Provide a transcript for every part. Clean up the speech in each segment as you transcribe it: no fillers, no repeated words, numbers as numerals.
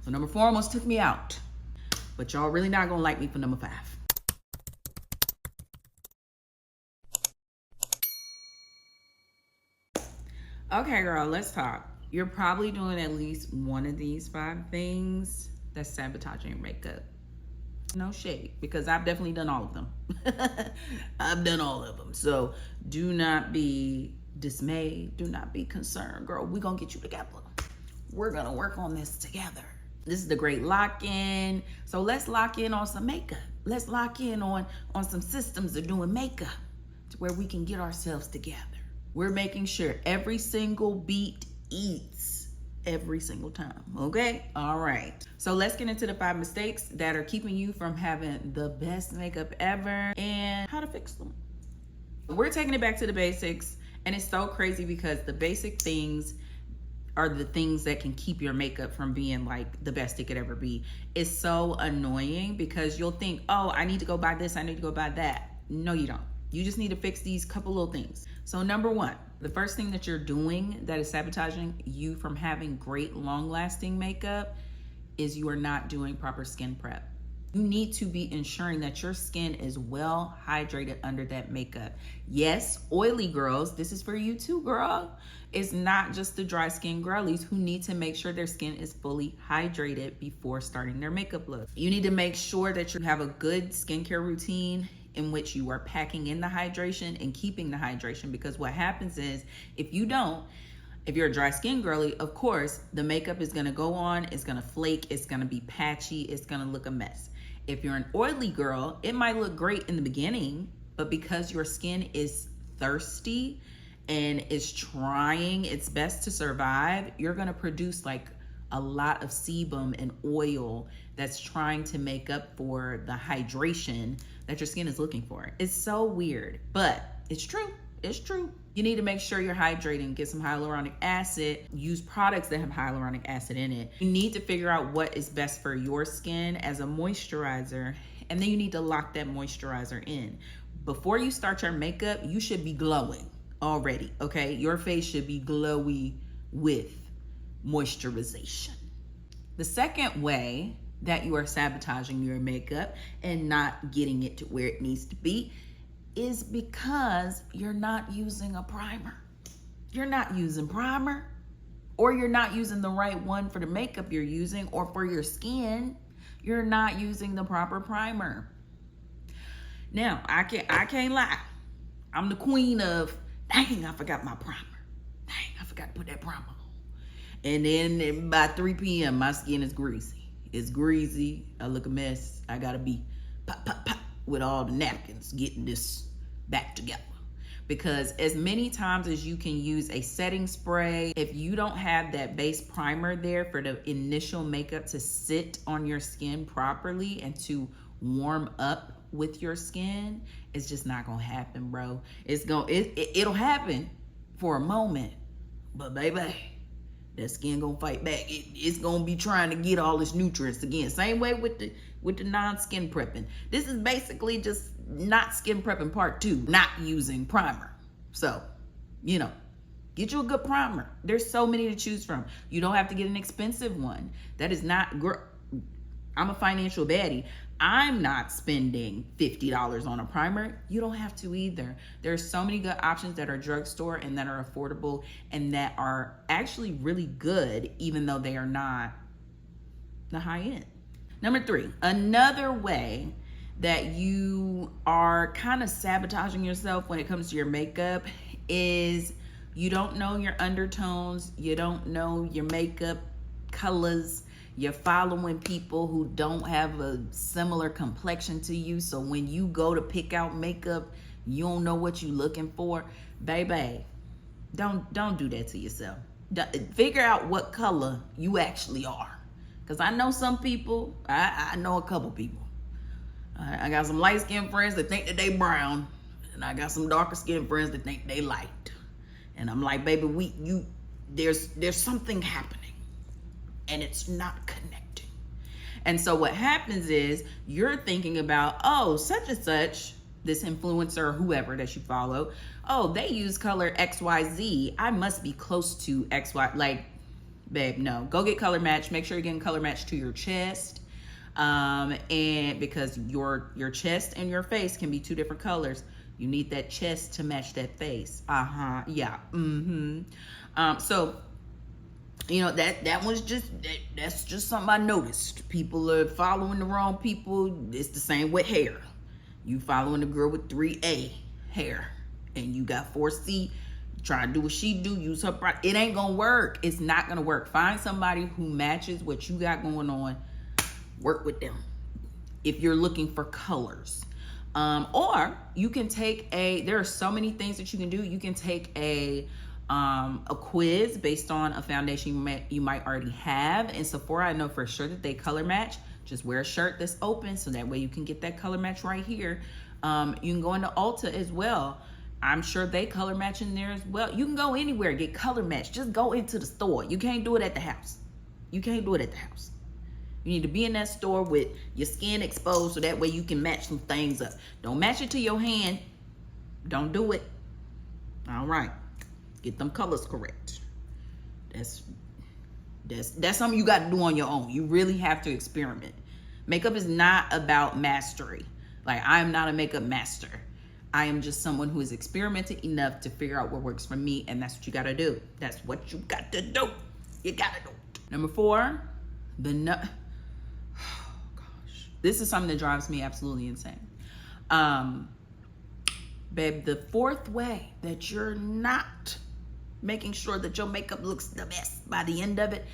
So number 4 almost took me out. But y'all really not gonna like me for number 5. Okay, girl, let's talk. You're probably doing at least one of these 5 things that's sabotaging your makeup. No shade, because I've definitely done all of them. I've done all of them. So do not be dismayed. Do not be concerned. Girl, we're going to get you together. We're going to work on this together. This is the great lock-in. So let's lock in on some makeup. Let's lock in on some systems of doing makeup to where we can get ourselves together. We're making sure every single beat eats every single time, okay? All right. So let's get into the 5 mistakes that are keeping you from having the best makeup ever and how to fix them. We're taking it back to the basics, and it's so crazy because the basic things are the things that can keep your makeup from being like the best it could ever be. It's so annoying because you'll think, oh, I need to go buy this, I need to go buy that. No, you don't. You just need to fix these couple little things. So number 1, the first thing that you're doing that is sabotaging you from having great long-lasting makeup is you are not doing proper skin prep. You need to be ensuring that your skin is well hydrated under that makeup. Yes, oily girls, this is for you too, girl. It's not just the dry skin girlies who need to make sure their skin is fully hydrated before starting their makeup look. You need to make sure that you have a good skincare routine in which you are packing in the hydration and keeping the hydration, because what happens is if you don't, if you're a dry skin girly, of course, the makeup is gonna go on, it's gonna flake, it's gonna be patchy, it's gonna look a mess. If you're an oily girl, it might look great in the beginning, but because your skin is thirsty and is trying its best to survive, you're gonna produce like a lot of sebum and oil that's trying to make up for the hydration that your skin is looking for. It's so weird, but it's true. It's true. You need to make sure you're hydrating. Get some hyaluronic acid. Use products that have hyaluronic acid in it. You need to figure out what is best for your skin as a moisturizer, and then you need to lock that moisturizer in. Before you start your makeup, you should be glowing already, okay? Your face should be glowy with moisturization. The second way that you are sabotaging your makeup and not getting it to where it needs to be is because you're not using a primer. You're not using primer, or you're not using the right one for the makeup you're using, or for your skin, you're not using the proper primer. Now, I can't lie. I'm the queen of, dang, I forgot my primer. Dang, I forgot to put that primer on. And then by 3 p.m., my skin is greasy. It's greasy. I look a mess. I gotta be pop, pop, pop with all the napkins getting this back together. Because as many times as you can use a setting spray, if you don't have that base primer there for the initial makeup to sit on your skin properly and to warm up with your skin, it's just not gonna happen, bro. It'll happen for a moment, but baby, that skin gonna fight back. It's gonna be trying to get all its nutrients again. Same way with the non-skin prepping. This is basically just not skin prepping part 2, not using primer. So, you know, get you a good primer. There's so many to choose from. You don't have to get an expensive one. That is not, I'm a financial baddie. I'm not spending $50 on a primer. You don't have to either. There's so many good options that are drugstore and that are affordable and that are actually really good, even though they are not the high end. Number 3, another way that you are kind of sabotaging yourself when it comes to your makeup is you don't know your undertones, you don't know your makeup colors. You're following people who don't have a similar complexion to you. So when you go to pick out makeup, you don't know what you're looking for. Baby, don't do that to yourself. Figure out what color you actually are. Because I know some people, I know a couple people. I got some light-skinned friends that think that they brown. And I got some darker-skinned friends that think they light. And I'm like, baby, there's something happening. And it's not connecting. And so what happens is you're thinking about, oh, such and such, this influencer or whoever that you follow, oh, they use color XYZ. I must be close to XY. Like, babe, no. Go get color match. Make sure you're getting color match to your chest. And because your chest and your face can be two different colors, you need that chest to match that face. Yeah. So you know, that was just that's just something I noticed. People are following the wrong people. It's the same with hair. You following the girl with 3A hair and you got 4C, try to do what she do, use her product. It ain't gonna work. It's not gonna work. Find somebody who matches what you got going on. Work with them if you're looking for colors. Or you can take there are so many things that you can do. You can take a quiz based on a foundation you might already have. In Sephora, I know for sure that they color match. Just wear a shirt that's open so that way you can get that color match right here. You can go into Ulta as well. I'm sure they color match in there as well. You can go anywhere, get color match. Just go into the store. You can't do it at the house. You can't do it at the house. You need to be in that store with your skin exposed so that way you can match some things up. Don't match it to your hand. Don't do it. All right. Get them colors correct. That's something you got to do on your own. You really have to experiment. Makeup is not about mastery. Like, I am not a makeup master. I am just someone who has experimented enough to figure out what works for me, and that's what you got to do. That's what you got to do. You got to do it. Number 4, oh gosh. This is something that drives me absolutely insane. Babe, the 4th way that you're not making sure that your makeup looks the best by the end of it,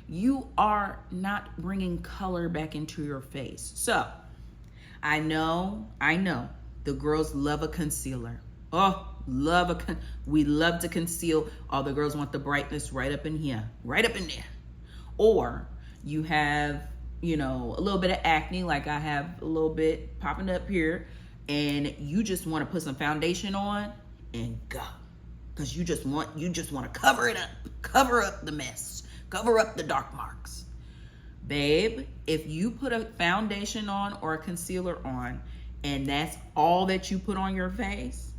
you are not bringing color back into your face. So I know the girls love a concealer. Oh, we love to conceal. All the girls want the brightness right up in here, right up in there. Or you have, you know, a little bit of acne, like I have a little bit popping up here, and you just want to put some foundation on and go. Because you just want to cover it up, cover up the mess, cover up the dark marks. Babe, if you put a foundation on or a concealer on and that's all that you put on your face,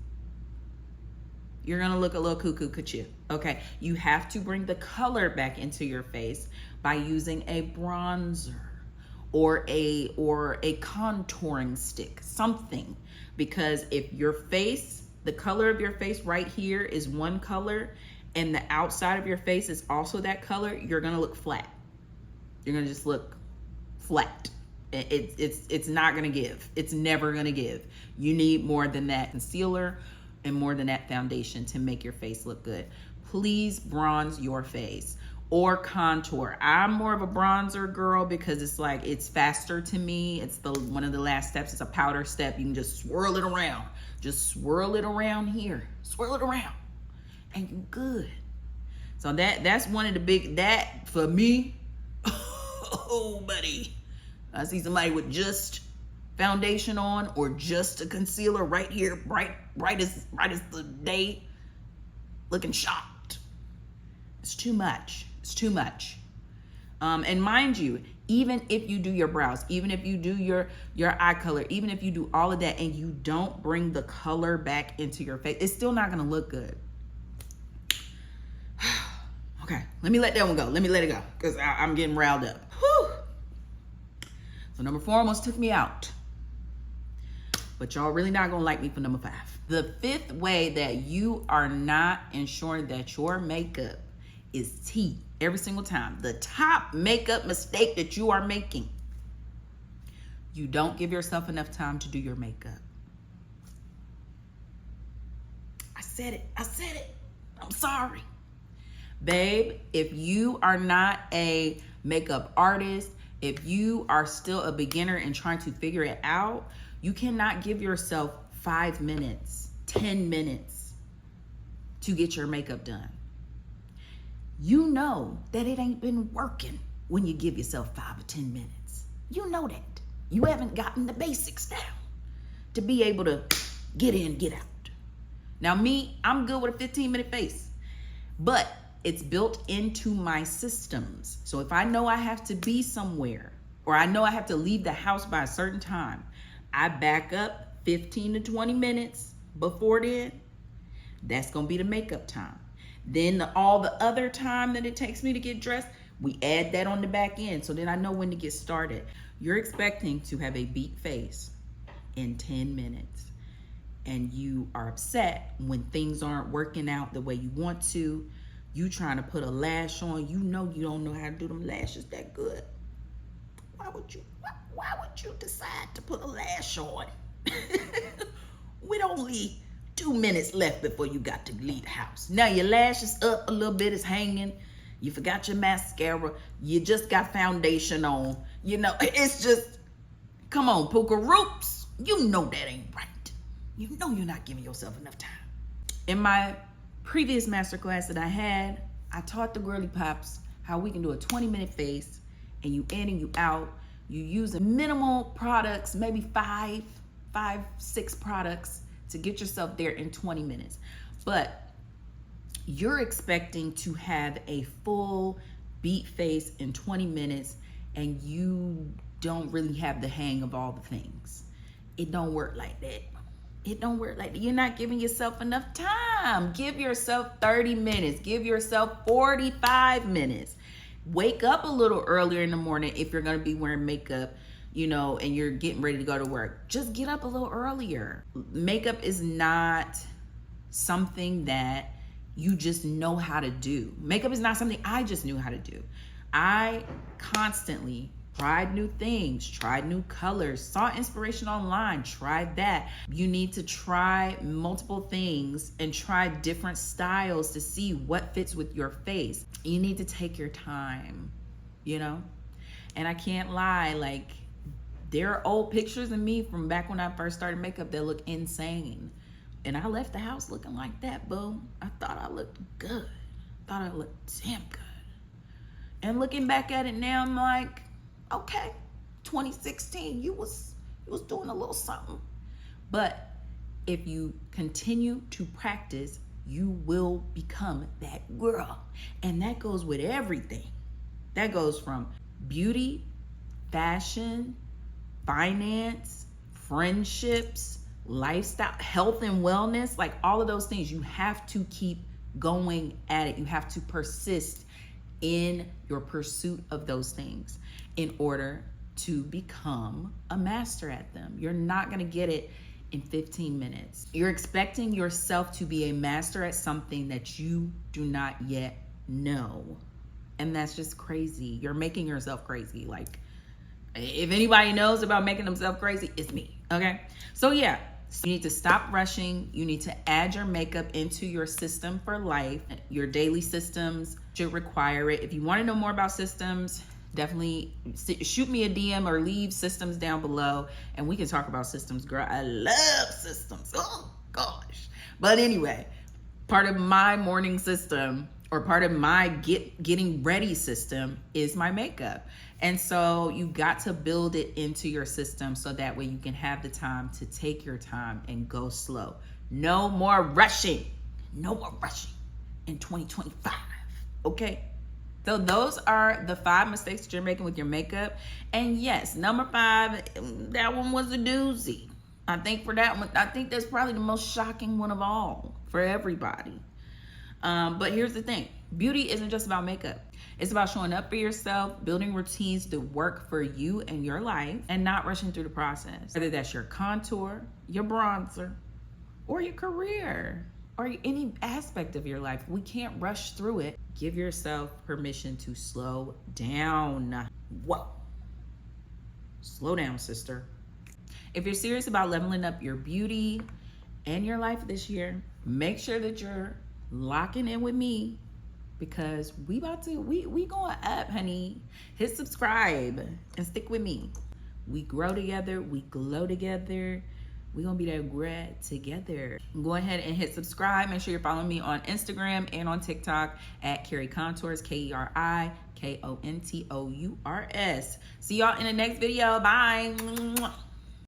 you're gonna look a little cuckoo. Okay, you have to bring the color back into your face by using a bronzer or a contouring stick, something. Because if your face, the color of your face right here is one color and the outside of your face is also that color, you're gonna look flat. You're gonna just look flat. It's not gonna give. It's never gonna give. You need more than that concealer and more than that foundation to make your face look good. Please bronze your face or contour. I'm more of a bronzer girl because it's like, it's faster to me. It's one of the last steps. It's a powder step. You can just swirl it around. Just swirl it around here. Swirl it around and you good. So that's one of the big, that for me, oh buddy, I see somebody with just foundation on or just a concealer right here, bright as the day, looking shocked. It's too much. It's too much. And mind you, even if you do your brows, even if you do your eye color, even if you do all of that and you don't bring the color back into your face, it's still not gonna look good. Okay, let me let that one go. Let me let it go because I'm getting riled up. Whew. So number 4 almost took me out. But y'all really not gonna like me for number 5. The 5th way that you are not ensuring that your makeup is tea every single time. The top makeup mistake that you are making. You don't give yourself enough time to do your makeup. I said it. I'm sorry. Babe, if you are not a makeup artist, if you are still a beginner and trying to figure it out, you cannot give yourself 5 minutes, 10 minutes to get your makeup done. You know that it ain't been working when you give yourself 5 or 10 minutes. You know that. You haven't gotten the basics down to be able to get in, get out. Now me, I'm good with a 15-minute face, but it's built into my systems. So if I know I have to be somewhere or I know I have to leave the house by a certain time, I back up 15 to 20 minutes before then. That's gonna be the makeup time. Then all the other time that it takes me to get dressed, We add that on the back end, so then I know when to get started. You're expecting to have a beat face in 10 minutes. And you are upset when things aren't working out the way you want to. You trying to put a lash on. You know you don't know how to do them lashes that good. Why would you decide to put a lash on? With only 2 minutes left before you got to leave the house. Now your lash is up a little bit, it's hanging. You forgot your mascara. You just got foundation on. You know, it's just, come on, Puka Roops. You know that ain't right. You know you're not giving yourself enough time. In my previous masterclass that I had, I taught the girly pops how we can do a 20-minute face, and you in and you out. You use minimal products, maybe five, 6 products to get yourself there in 20 minutes. But you're expecting to have a full beat face in 20 minutes, and you don't really have the hang of all the things. It don't work like that. It don't work like that. You're not giving yourself enough time. Give yourself 30 minutes. Give yourself 45 minutes. Wake up a little earlier in the morning if you're going to be wearing makeup, you know, and you're getting ready to go to work. Just get up a little earlier. Makeup is not something that you just know how to do. Makeup is not something I just knew how to do. I constantly tried new things, tried new colors, saw inspiration online, tried that. You need to try multiple things and try different styles to see what fits with your face. You need to take your time, you know? And I can't lie, like, there are old pictures of me from back when I first started makeup that look insane. And I left the house looking like that, boo. I thought I looked good. Thought I looked damn good. And looking back at it now, I'm like, okay, 2016, you was doing a little something. But if you continue to practice, you will become that girl. And that goes with everything. That goes from beauty, fashion, finance, friendships, lifestyle, health and wellness, like all of those things. You have to keep going at it. You have to persist in your pursuit of those things in order to become a master at them. You're not going to get it in 15 minutes. You're expecting yourself to be a master at something that you do not yet know. And that's just crazy. You're making yourself crazy. Like, if anybody knows about making themselves crazy, it's me. Okay? So yeah, you need to stop rushing. You need to add your makeup into your system for life. Your daily systems should require it. If you want to know more about systems, definitely shoot me a DM or leave systems down below and we can talk about systems, girl. I love systems. Oh gosh. But anyway, part of my morning system or part of my getting ready system is my makeup. And so you got to build it into your system so that way you can have the time to take your time and go slow. No more rushing. No more rushing in 2025. Okay? So those are the 5 mistakes that you're making with your makeup. And yes, number 5, that one was a doozy. I think for that one, I think that's probably the most shocking one of all for everybody. But here's the thing. Beauty isn't just about makeup. It's about showing up for yourself, building routines that work for you and your life, and not rushing through the process. Whether that's your contour, your bronzer, or your career, or any aspect of your life, we can't rush through it. Give yourself permission to slow down. Whoa. Slow down, sister. If you're serious about leveling up your beauty and your life this year, make sure that you're locking in with me because we going up, honey. Hit subscribe and stick with me. We grow together, we glow together. We're gonna be that grad together. Go ahead and hit subscribe. Make sure you're following me on Instagram and on TikTok at Keri Kontours, KeriKontours. See y'all in the next video. Bye.